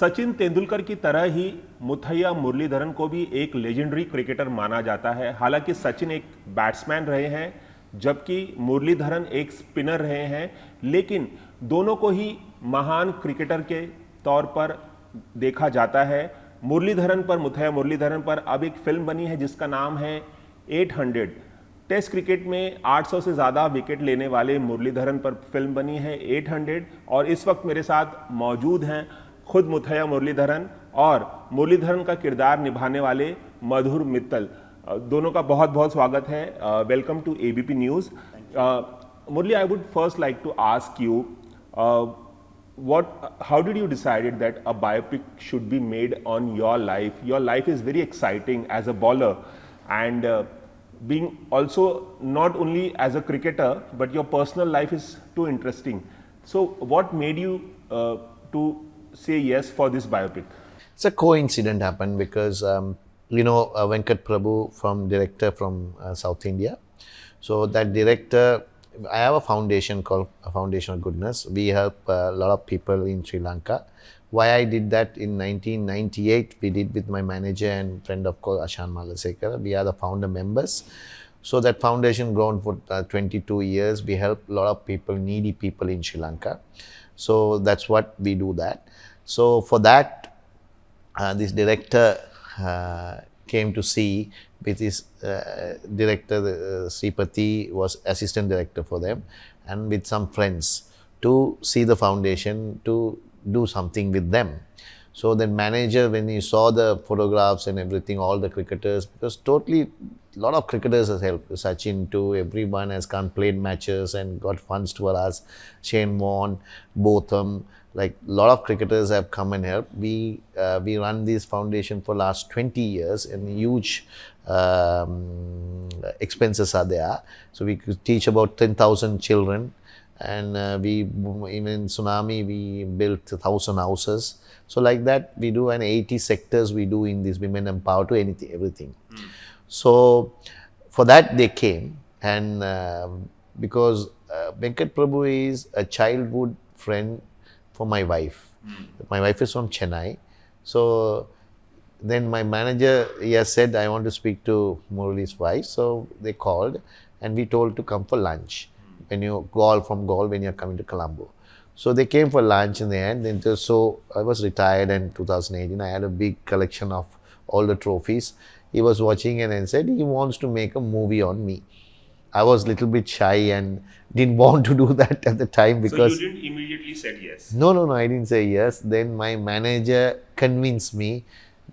सचिन तेंदुलकर की तरह ही मुथैया मुरलीधरन को भी एक लेजेंडरी क्रिकेटर माना जाता है। हालांकि सचिन एक बैट्समैन रहे हैं जबकि मुरलीधरन एक स्पिनर रहे हैं, लेकिन दोनों को ही महान क्रिकेटर के तौर पर देखा जाता है। मुथैया मुरलीधरन पर अब एक फिल्म बनी है जिसका नाम है 800। टेस्ट क्रिकेट में 800 से ज़्यादा विकेट लेने वाले मुरलीधरन पर फिल्म बनी है 800। और इस वक्त मेरे साथ मौजूद हैं खुद मुथैया मुरलीधरन और मुरलीधरन का किरदार निभाने वाले मधुर मित्तल। दोनों का बहुत बहुत स्वागत है। Welcome to ABP news. Murali, I would first like to ask you, how did you decided that a biopic should be made on your life? Your life is very exciting as a bowler, and being also not only as a cricketer, but your personal life is too interesting. So what made you to say yes for this biopic? It's a coincidence happened because Venkat Prabhu director from South India. So that director, I have a foundation called Foundation of Goodness. We help a lot of people in Sri Lanka. Why I did that in 1998, we did with my manager and friend of course Ashan Malasekar. We are the founder members. So that foundation grown for 22 years. We help a lot of people, needy people in Sri Lanka. So that's what we do that. So for that, this director came to see with his director, Sripati was assistant director for them, and with some friends to see the foundation to do something with them. So the manager, when he saw the photographs and everything, all the cricketers, because totally a lot of cricketers has helped. Sachin too, everyone has gone played matches and got funds to us. Shane Warne, Botham, like a lot of cricketers have come and helped. We run this foundation for last 20 years, and huge expenses are there. So we could teach about 10,000 children, and even in tsunami we built 1,000 houses. So like that we do, and 80 sectors we do in this women empower to anything, everything. So for that they came, and because Venkat Prabhu is a childhood friend for my wife. My wife is from Chennai. So then my manager, he has said, I want to speak to Murali's wife. So they called and we told to come for lunch when you go from Gaul when you're coming to Colombo. So they came for lunch in the end. Then so I was retired in 2018. I had a big collection of all the trophies. He was watching and then said he wants to make a movie on me. I was a little bit shy and didn't want to do that at the time because... So you didn't immediately said yes? No, I didn't say yes. Then my manager convinced me,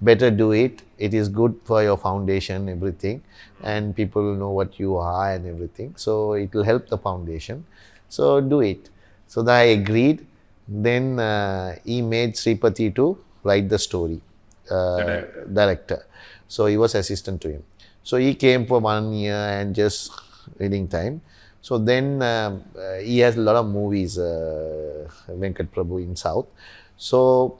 better do it. It is good for your foundation, everything. And people will know what you are and everything. So it will help the foundation. So do it. So then I agreed. Then he made Sripati to write the story. Director. So he was assistant to him. So he came for 1 year and just reading time. So then he has a lot of movies, Venkat Prabhu in South. So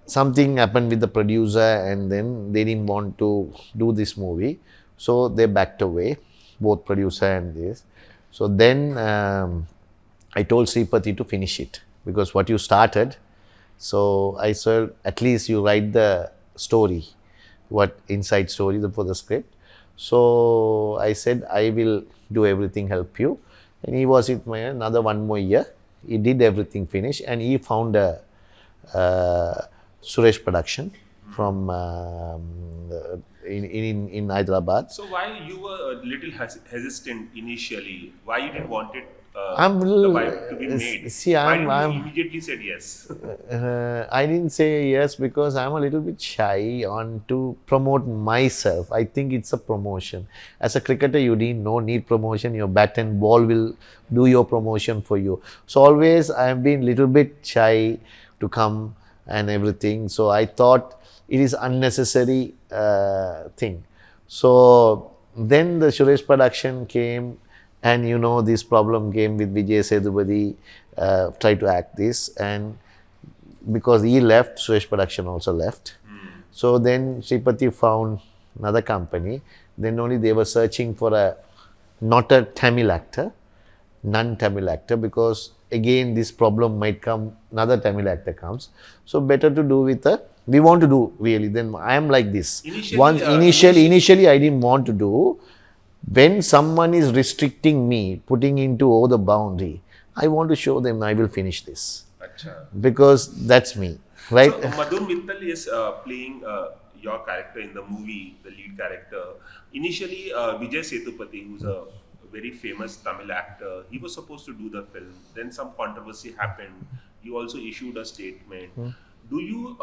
something happened with the producer and then they didn't want to do this movie. So they backed away, both producer and this. So then I told Sripati to finish it because what you started. So I said, at least you write the story, what inside story for the script. So I said, I will do everything, help you. And he was with me another 1 more year. He did everything, finish, and he found a Suresh production from in Hyderabad. So why you were a little hesitant initially? Why you didn't want it I'm the biopic to be made? Why didn't you immediately said yes? I didn't say yes because I'm a little bit shy on to promote myself. I think it's a promotion. As a cricketer, you need promotion. Your bat and ball will do your promotion for you. So always I have been little bit shy to come and everything. So I thought it is unnecessary thing. So then the Suresh production came. And this problem came with Vijay Sethupathi, tried to act this, and because he left, Suresh Production also left. So then Sripati found another company. Then only they were searching for not a Tamil actor, non-Tamil actor, because again this problem might come, another Tamil actor comes. So better to do with a, we want to do really, then I am like this. Initially I didn't want to do. When someone is restricting me, putting into over the boundary, I want to show them I will finish this. Achha. Because that's me, right? So Madhur Mittal is playing your character in the movie, the lead character. Initially, Vijay Sethupathi, who's a very famous Tamil actor, he was supposed to do the film. Then some controversy happened. You also issued a statement. Do you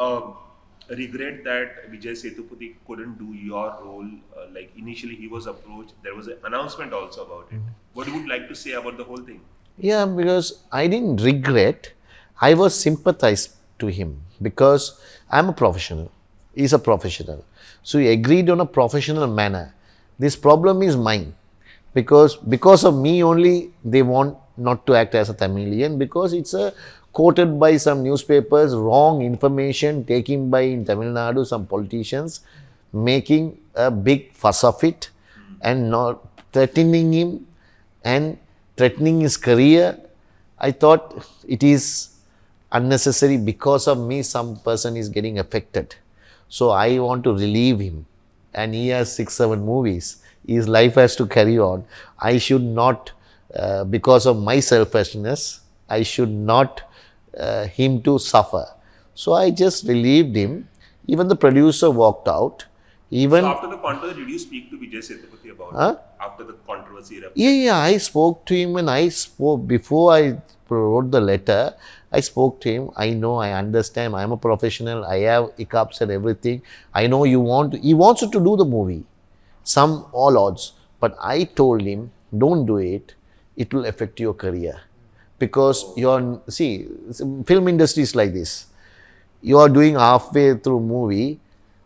regret that Vijay Sethupathi couldn't do your role? Like initially he was approached, there was an announcement also about it. What you would like to say about the whole thing? Yeah, because I didn't regret. I was sympathized to him because I'm a professional. He's a professional. So he agreed on a professional manner. This problem is mine. Because of me only, they want not to act as a Tamilian, because it's a quoted by some newspapers, wrong information taken by in Tamil Nadu, some politicians, making a big fuss of it and not threatening him and threatening his career. I thought it is unnecessary. Because of me, some person is getting affected. So I want to relieve him. And he has 6-7 movies. His life has to carry on. I should not, because of my selfishness, I should not him to suffer. So I just relieved him. Even the producer walked out. Even so after the controversy, did you speak to Vijay Sethupathi about it? After the controversy erupted? Yeah, I spoke to him, and I spoke, before I wrote the letter, I spoke to him. I know, I understand, I am a professional, I have hiccups and everything. I know he wants to do the movie. Some all odds. But I told him, don't do it. It will affect your career. Because see, film industry is like this. You are doing halfway through movie.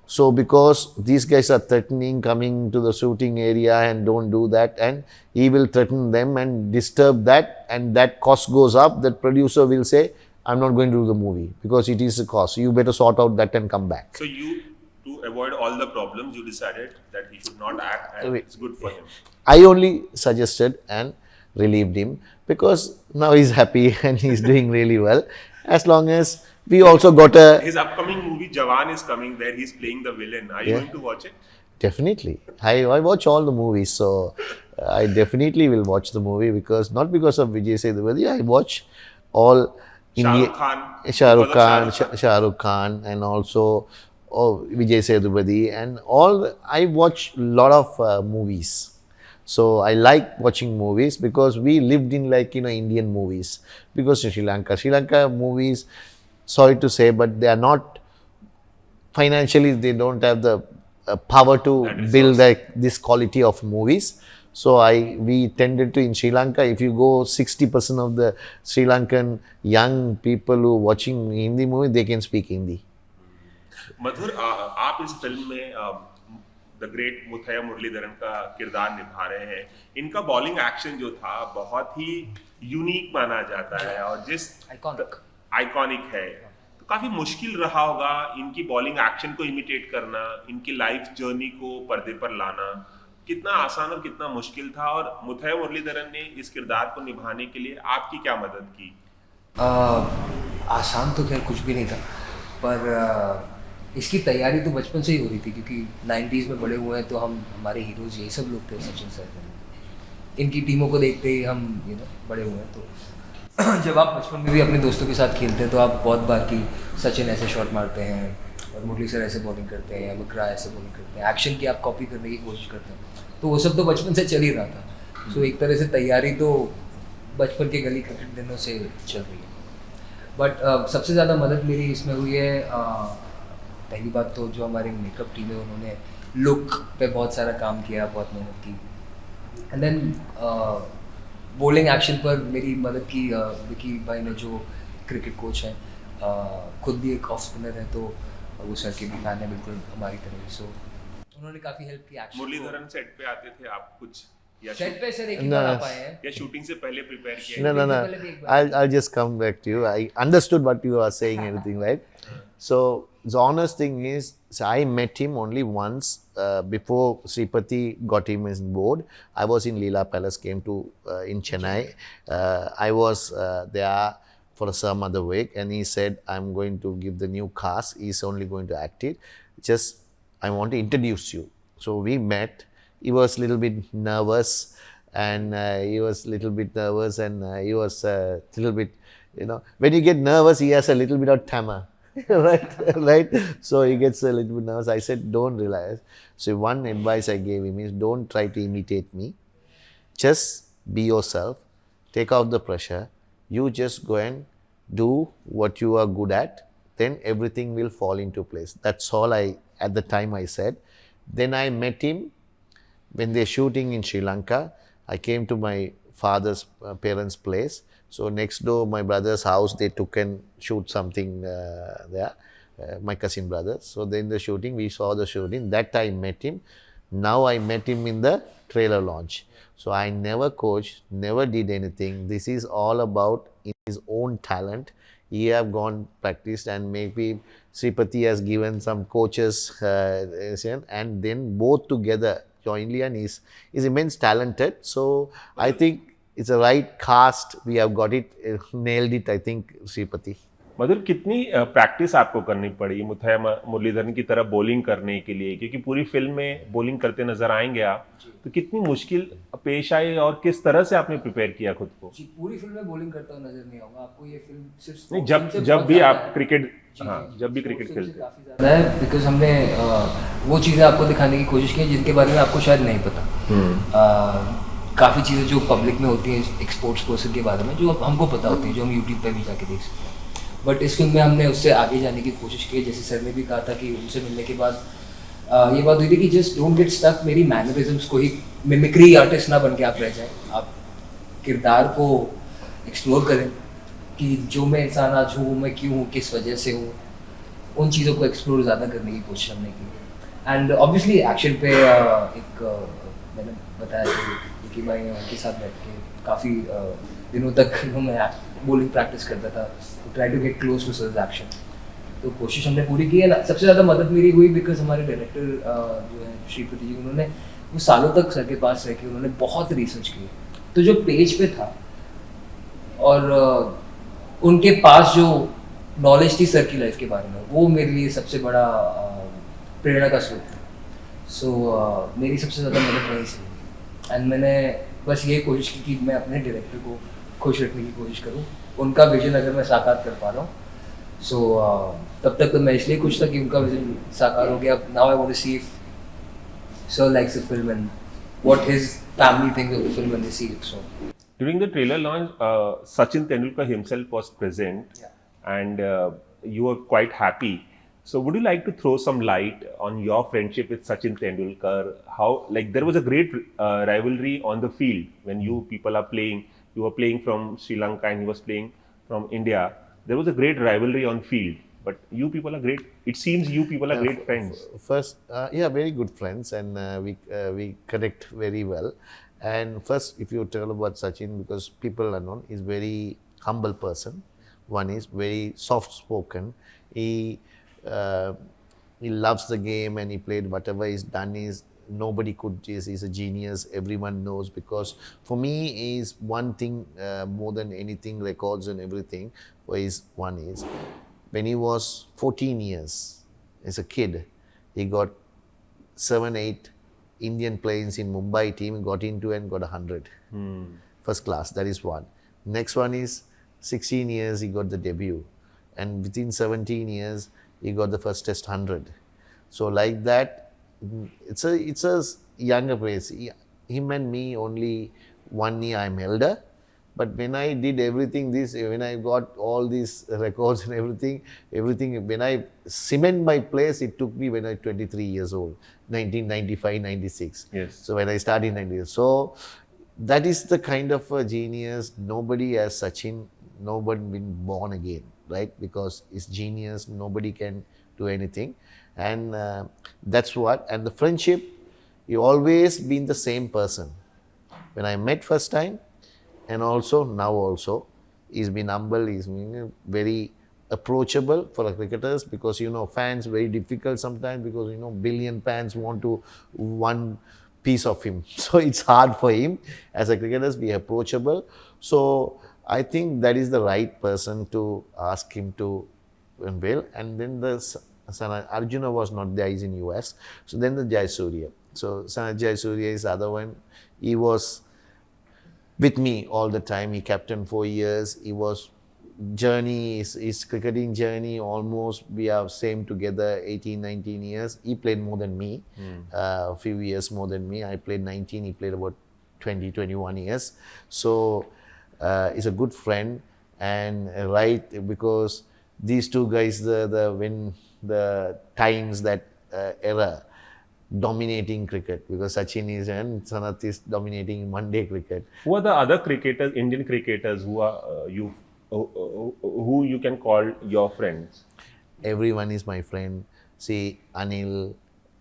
So because these guys are threatening, coming to the shooting area and don't do that, and he will threaten them and disturb that, and that cost goes up, that producer will say, I'm not going to do the movie because it is a cost. You better sort out that and come back. So you, to avoid all the problems, you decided that he should not act and it's good for him. I only suggested and relieved him because now he's happy and he's doing really well. As long as we also got his upcoming movie Jawan is coming, where he's playing the villain. Are you going to watch it? Definitely. I watch all the movies, so I definitely will watch the movie, because not because of Vijay Sethupathi. I watch all Shah Rukh Khan, and also Vijay Sethupathi, and all. I watch a lot of movies. So I like watching movies because we lived in Indian movies. Because in Sri Lanka movies, sorry to say, but they are not financially, they don't have the power to build this quality of movies. So we tended to, in Sri Lanka, if you go 60% of the Sri Lankan young people who are watching Hindi movie, they can speak Hindi. मधुर, आप इस film में the great Muttiah Muraleedharan का किरदार निभा रहे हैं. इनका bowling action जो था बहुत ही यूनिक माना जाता है और जिस आइकॉनिक है, तो काफी मुश्किल रहा होगा इनकी बॉलिंग एक्शन को इमिटेट करना, इनकी लाइफ जर्नी को पर्दे पर लाना. कितना आसान और कितना मुश्किल था, और मुथैया मुरलीधरन ने इस किरदार को निभाने के लिए आपकी क्या मदद की? आसान तो खैर कुछ भी नहीं था, पर इसकी तैयारी तो बचपन से ही हो रही थी, क्योंकि 90s में बड़े हुए हैं, तो हमारे हीरोज यही सब लोग थे, सचिन सर, इनकी टीमों को देखते ही हम बड़े हुए हैं. तो जब आप बचपन में भी अपने दोस्तों के साथ खेलते हैं तो आप बहुत बार कि सचिन ऐसे शॉट मारते हैं और मुरली सर ऐसे बॉलिंग करते हैं या बकरा ऐसे बॉलिंग करते हैं, एक्शन की आप कॉपी करने की कोशिश करते हैं. तो वो सब तो बचपन से चल ही रहा था. सो एक तरह से तैयारी तो बचपन के गली क्रिकेट दिनों से चल रही है. बट सबसे ज़्यादा मदद मेरी इसमें हुई है, पहली बात तो जो हमारे मेकअप टीम है, उन्होंने लुक पे बहुत सारा काम किया, बहुत मेहनत की. एंड देन बॉलिंग एक्शन पर मेरी मदद की विकी भाई ने, जो क्रिकेट कोच हैं, खुद भी एक ऑफ स्पिनर है, तो वो सर के भी फैन है बिल्कुल हमारी तरह. सो उन्होंने काफ़ी हेल्प की. मुरलीधरन सेट पे आते थे आप कुछ, या सेट पे सर एक ही बार आ पाए हैं, या शूटिंग से पहले प्रिपेयर किया? No. I'll just come back to you. I understood what you are saying, everything, right? So the honest thing is, so I met him only once before Sripati got him on board. I was in Leela Palace, came to in Chennai. I was there for some other week, and he said, I'm going to give the new cast. He's only going to act it. Just, I want to introduce you. So we met. He was a little bit nervous, and he was a little bit nervous, and he was a little bit, when you get nervous, he has a little bit of tammer. right. So he gets a little bit nervous. I said, don't relax. So one advice I gave him is, don't try to imitate me. Just be yourself. Take out the pressure. You just go and do what you are good at. Then everything will fall into place. That's all at the time I said. Then I met him when they're shooting in Sri Lanka. I came to my father's parents' place. So next door, my brother's house, they took and shoot something there, my cousin brother. So then the shooting, we saw the shooting. That I met him. Now I met him in the trailer launch. So I never coached, never did anything. This is all about his own talent. He have gone practiced, and maybe Sripati has given some coaches and then both together jointly, and is immense talented. So I think it's a right cast. We have got it, nailed it, I think, Sripati. मधुर, कितनी practice आपको करनी पड़ी मुथैया मुरलीधरन की तरह bowling करने के लिए, क्योंकि पूरी फिल्म में बॉलिंग करते नजर आएंगे आप, तो कितनी मुश्किल पेश आई और किस तरह से आपने प्रिपेयर किया खुद को? जी, पूरी फिल्म में बॉलिंग करता नजर नहीं आऊंगा आपको। ये फिल्म सिर्फ नहीं, जब भी आप क्रिकेट, हाँ, जब भी क्रिकेट खेलते काफी ज्यादा है, बिकॉज हमने वो चीजें आपको दिखाने की कोशिश की जिनके बारे में आपको शायद नहीं पता। काफ़ी चीज़ें जो पब्लिक में होती हैं एक स्पोर्ट्स पर्सन के बारे में, जो हमको पता होती है, जो हम यूट्यूब पे भी जाके देख सकते हैं। बट इस फिल्म में हमने उससे आगे जाने की कोशिश की। जैसे सर ने भी कहा था कि उनसे मिलने के बाद ये बात हुई थी कि जस्ट डोंट गेट स्टक मेरी मैनरिज्म्स को ही, मिमिक्री आर्टिस्ट ना बन के आप रह जाएं, आप किरदार को एक्सप्लोर करें कि जो मैं इंसान आज हूँ, मैं क्यों हूँ, किस वजह से हूँ, उन चीज़ों को एक्सप्लोर ज़्यादा करने की कोशिश हमने की। एंड ऑब्वियसली एक्शन पे एक मैंने बताया कि मैं उनके साथ बैठ के काफ़ी दिनों तक मैं बॉलिंग प्रैक्टिस करता था, try to get close to sir's action. तो कोशिश हमने पूरी की है। सबसे ज़्यादा मदद मेरी हुई बिकॉज हमारे डायरेक्टर जो है श्रीपति जी, उन्होंने वो सालों तक सर के पास रह के उन्होंने बहुत रिसर्च की। तो जो पेज पे था और उनके पास जो नॉलेज थी सर की लाइफ के बारे में, वो मेरे लिए सबसे बड़ा प्रेरणा का स्रोत था। सो मेरी सबसे ज़्यादा मदद वहीं से हुई। एंड मैंने बस ये कोशिश की कि मैं अपने डायरेक्टर को खुश रखने की कोशिश करूँ, उनका विजन अगर मैं साकार कर पा रहा हूँ। सो तब तक तो मैं इसलिए खुश था कि उनका विजन साकार हो गया। Now I want to see if sir likes the film and what his family thinks of the film when they see it. So during the trailer launch, Sachin Tendulkar himself was present, and you were quite happy. So would you like to throw some light on your friendship with Sachin Tendulkar? How, like, there was a great rivalry on the field when you people are playing. You were playing from Sri Lanka and he was playing from India. There was a great rivalry on field. But you people are great. It seems you people are great friends. First, yeah, very good friends, and we connect very well. And first, if you tell about Sachin, because people are known, he's very humble person. One is very soft spoken. He loves the game, and he played whatever he's done is nobody could. He's a genius. Everyone knows, because for me is one thing more than anything, records and everything. One is when he was 14 years as a kid, he got 7-8 Indian players in Mumbai team, got into and got 100. First class, that is one. Next one is 16 years he got the debut, and within 17 years he got the first test 100. So like that, it's a younger place. Him and me only 1 year I'm elder, but when I did everything this, when I got all these records and everything, when I cement my place, it took me when I was 23 years old, 1995, 96. Yes. So when I started in 90s. So that is the kind of a genius. Nobody has Sachin, nobody been born again, right? Because it's genius, nobody can do anything. And that's what, and the friendship, you always been the same person. When I met first time, and also now also, he's been humble, he's been very approachable for the cricketers, because fans very difficult sometimes, because billion fans want to one piece of him. So it's hard for him. As a cricketers, be approachable. So I think that is the right person to ask him to unveil. And then the son Arjuna was not there, he's in US. So then the Jayasuriya. So son Jayasuriya is the other one. He was with me all the time. He captained 4 years. He was his cricketing journey, almost we are same together 18, 19 years. He played more than me, a few years more than me. I played 19, he played about 20, 21 years. So he's a good friend, and right, because these two guys, when the times that era dominating cricket, because Sachin is and Sanath is dominating one-day cricket. Who are the other cricketers, Indian cricketers, who are who you can call your friends? Everyone is my friend. See, Anil,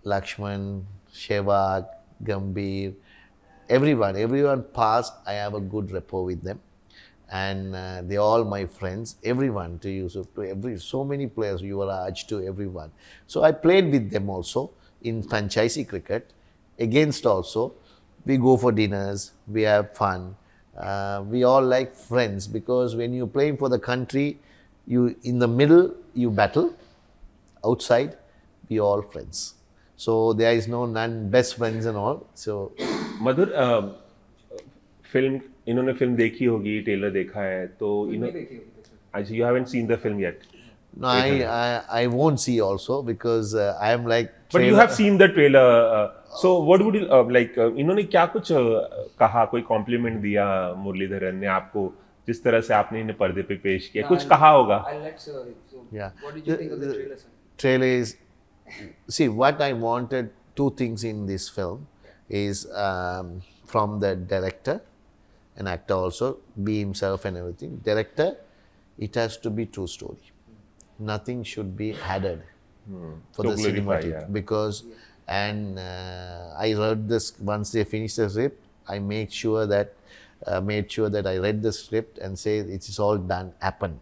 Lakshman, Shevak, Gambhir, everyone past, I have a good rapport with them. And they're all my friends, everyone, to Yusuf, to so many players, Yuvraj, to everyone. So I played with them also in franchisee cricket, against also. We go for dinners, we have fun. We all like friends, because when you're playing for the country, you in the middle, you battle. Outside, we all friends. So there is none best friends and all. So Madhur film इन्होंने film देखी होगी, trailer देखा है तो अच्छा, you haven't seen the film yet. No, I won't see also, because I am like. But you have seen the trailer. So what would you like? इन्होंने क्या कुछ कहा, कोई compliment दिया मुरलीधरन ने आपको, जिस तरह से आपने इन्हें पर्दे पे पेश किया, कुछ कहा होगा? Yeah. What did you think of the trailer, sir? Trailer is, see, what I wanted, two things in this film is from the director, an actor also, be himself and everything. Director, it has to be true story. Nothing should be added for the cinematic, because I read this once they finished the script. I made sure that I read the script and say it is all done, happen.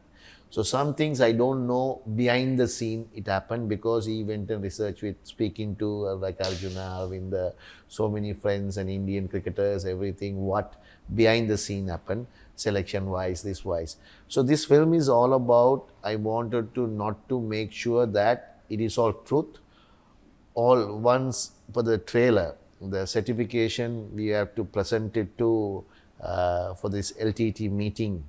So some things I don't know behind the scene it happened, because he went and researched with speaking to like Arjuna, Arvind, so many friends and Indian cricketers, everything what behind the scene happened, selection wise, this wise. So this film is all about, I wanted to not to make sure that it is all truth. All once for the trailer, the certification we have to present it to for this LTT meeting.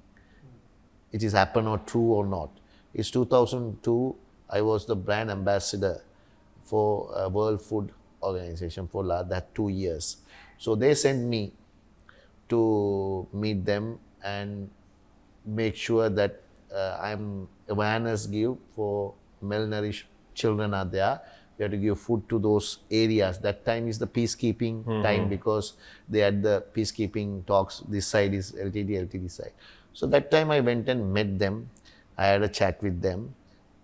It is happen or true or not. It's 2002. I was the brand ambassador for World Food Organization for that 2 years. So they sent me to meet them and make sure that I'm awareness give for malnourished children are there. We have to give food to those areas. That time is the peacekeeping time, because they had the peacekeeping talks. This side is LTD side. So that time I went and met them. I had a chat with them.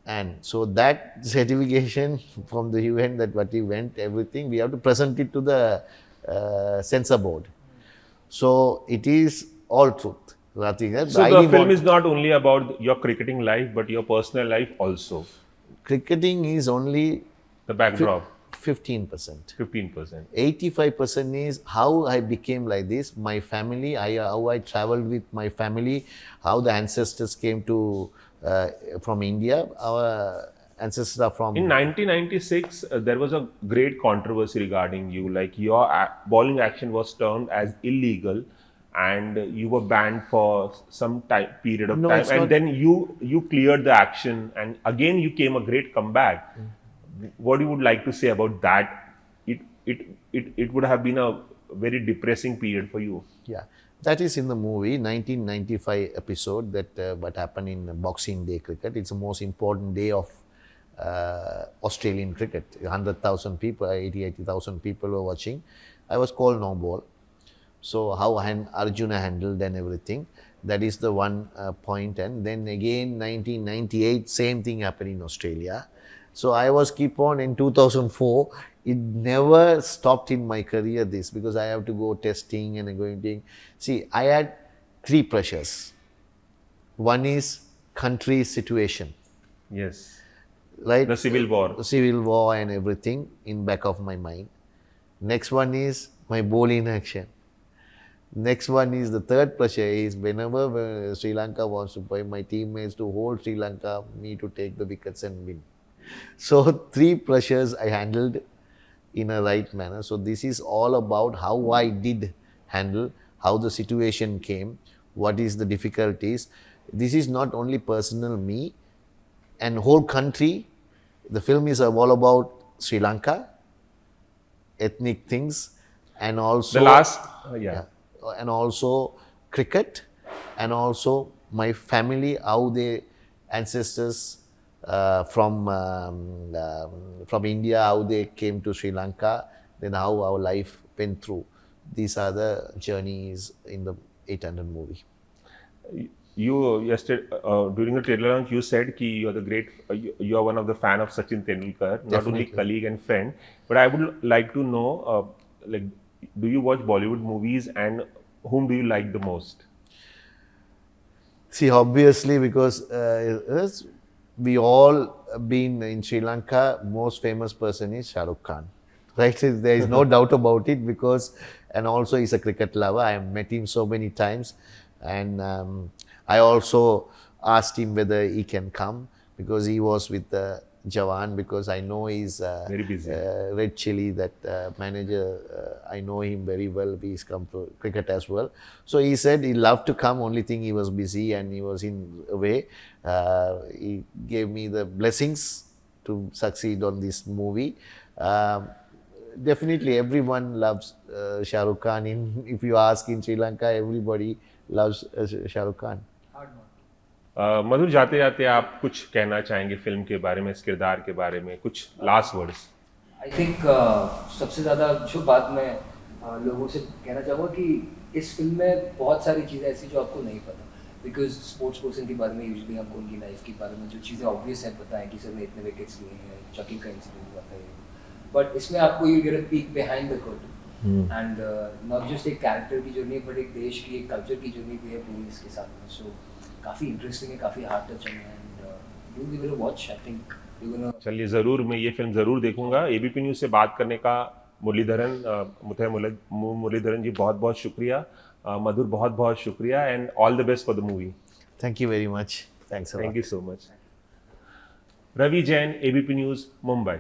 And so that certification from the UN, that what we went, everything, we have to present it to the censor board. So it is all truth. Nothing else. So the film is not only about your cricketing life, but your personal life also. Cricketing is only the backdrop. 15%. 15%. 85% is how I became like this. My family, how I traveled with my family, how the ancestors came to from India. Our ancestors are from. In 1996, there was a great controversy regarding you. Like your bowling action was termed as illegal, and you were banned for some period of time. And then you cleared the action, and again you came a great comeback. What you would like to say about that? It would have been a very depressing period for you. Yeah, that is in the movie 1995 episode that what happened in Boxing Day cricket. It's the most important day of Australian cricket. 100,000 people, 80,000 people were watching. I was called no ball. So how Arjuna handled and everything. That is the one point. And then again 1998, same thing happened in Australia. So I was keep on in 2004. It never stopped in my career this, because I have to go testing and going to. See, I had 3 pressures. One is country situation. Yes. right? The Civil War. Civil War and everything in back of my mind. Next one is my ball in action. Next one is the third pressure is whenever Sri Lanka wants to play, my teammates to hold Sri Lanka, me to take the wickets and win. So 3 pressures I handled in a right manner. So this is all about how I did handle, how the situation came, what is the difficulties. This is not only personal me and whole country. The film is all about Sri Lanka, ethnic things, and also The last, yeah. and also cricket, and also my family, how their ancestors from India, how they came to Sri Lanka, then how our life went through. These are the journeys in the 800 movie. You yesterday during the trailer launch, you said कि you are the great, you are one of the fan of Sachin Tendulkar, not only colleague and friend. But I would like to know, like, do you watch Bollywood movies and whom do you like the most? See, obviously, because we all been in Sri Lanka, most famous person is Shah Rukh Khan, right? There is no doubt about it, because, and also he's a cricket lover. I have met him so many times, and I also asked him whether he can come, because he was with the Jawan, because I know he's Very busy. Red Chilli, that manager, I know him very well. He's come to cricket as well. So he said he loved to come, only thing he was busy and he was in away. He gave me the blessings to succeed on this movie. Definitely everyone loves Shah Rukh Khan. If you ask in Sri Lanka, everybody loves Shah Rukh Khan. मधुर, जाते जाते आप कुछ कहना चाहेंगे film के बारे में, इस किरदार के बारे में, कुछ लास्ट वर्ड्स? आई थिंक सबसे ज़्यादा जो बात मैं लोगों से कहना चाहूँगा कि इस फिल्म में बहुत सारी चीज़ें ऐसी जो आपको नहीं पता, बिकॉज स्पोर्ट्स पर्सन के बारे में यूजुअली हमको उनकी लाइफ के बारे में जो चीज़ें ऑब्वियस है पता है कि सर ने इतने विकेट्स लिए हैं, चकिंग का इंसिडेंट हुआ था, बट इसमें आपको you get a peak behind the curtain and not just एक कैरेक्टर की जर्नी, बट एक देश की, एक कल्चर की जर्नी भी है पूरी इसके साथ में. सो काफ़ी इंटरेस्टिंग है, काफ़ी हार्ट टचिंग है, and you give it a watch. I think you gonna. चलिए, ज़रूर मैं ये फिल्म ज़रूर देखूंगा. एबीपी न्यूज़ से बात करने का मुरलीधरन, मुरलीधरन जी, बहुत बहुत शुक्रिया. मधुर, बहुत बहुत शुक्रिया, and all the best for the movie. Thank you very much. Thanks a lot. Thank you so much. Ravi Jain, ABP news, Mumbai.